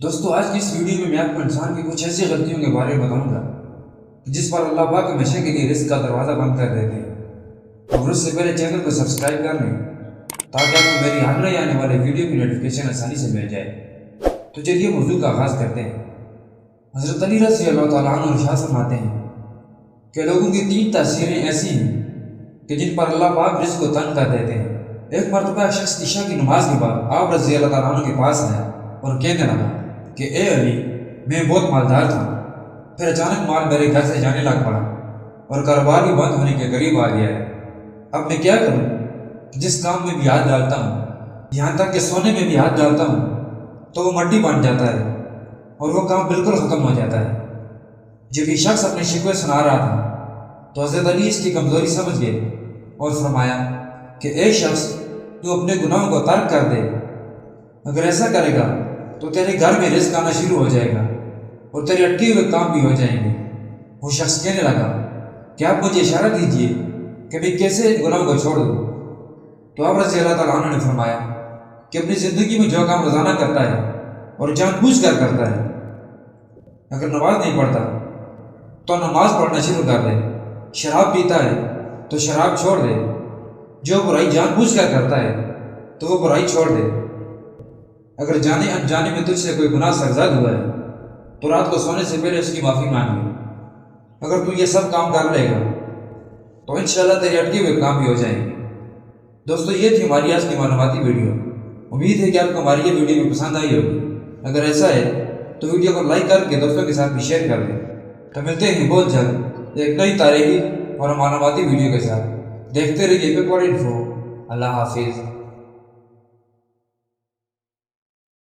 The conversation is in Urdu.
دوستو آج کی اس ویڈیو میں آپ کو انسان کی کچھ ایسی غلطیوں کے بارے میں بتاؤں گا جس پر اللہ پاک ہمیشہ کے لیے رزق کا دروازہ بند کر دیتے ہیں، اور اس سے پہلے چینل کو سبسکرائب کر لیں تاکہ آپ کو میری آگے آنے والے ویڈیو کی نوٹیفیکیشن آسانی سے مل جائے۔ تو چلیے موضوع کا آغاز کرتے ہیں۔ حضرت علی رضی اللہ تعالیٰ عنہ ارشاد فرماتے ہیں کہ لوگوں کی 3 تاثیریں ایسی ہیں کہ جن پر اللہ پاک رزق کو تنگ کر دیتے ہیں۔ ایک مرتبہ شخص عشاء کی نماز کے بعد آپ رضی اللہ تعالیٰ عنہ کے پاس آیا اور کہنے لگا کہ اے علی، میں بہت مالدار تھا، پھر اچانک مال میرے گھر سے جانے لگ پڑا اور کاروبار بھی بند ہونے کے قریب آ گیا ہے۔ اب میں کیا کروں؟ جس کام میں بھی ہاتھ ڈالتا ہوں، یہاں تک کہ سونے میں بھی ہاتھ ڈالتا ہوں تو وہ مٹی بن جاتا ہے اور وہ کام بالکل ختم ہو جاتا ہے۔ جب یہ شخص اپنے شکوے سنا رہا تھا تو حضرت علی اس کی کمزوری سمجھ گئے اور فرمایا کہ اے شخص، تو اپنے گناہوں کو ترک کر دے، اگر ایسا کرے گا تو تیرے گھر میں رزق آنا شروع ہو جائے گا اور تیرے اٹکے ہوئے کام بھی ہو جائیں گے۔ وہ شخص کہنے لگا کہ آپ مجھے اشارہ دیجئے کہ میں کیسے ان گناہوں کو چھوڑ دوں۔ تو آپ رضی اللہ تعالیٰ عنہ نے فرمایا کہ اپنی زندگی میں جو کام روزانہ کرتا ہے اور جان بوجھ کر کرتا ہے، اگر نماز نہیں پڑھتا تو نماز پڑھنا شروع کر دے، شراب پیتا ہے تو شراب چھوڑ دے، جو برائی جان بوجھ کر کرتا ہے تو وہ برائی چھوڑ دے، اگر جانے انجانے میں تجھ سے کوئی گناہ سرزد ہوا ہے تو رات کو سونے سے پہلے اس کی معافی مانگ لے۔ اگر تو یہ سب کام کر لے گا تو انشاءاللہ تیرے اٹکے ہوئے کام بھی ہو جائیں گے۔ دوستو یہ تھی ہماری آج کی معلوماتی ویڈیو۔ امید ہے کہ آپ کو ہماری یہ ویڈیو بھی پسند آئی ہوگی۔ اگر ایسا ہے تو ویڈیو کو لائک کر کے دوستوں کے ساتھ بھی شیئر کر دیں۔ تو ملتے ہیں بہت جلد ایک نئی تاریخی اور معلوماتی ویڈیو کے ساتھ۔ دیکھتے رہیے پیپر انفو۔ اللہ حافظ۔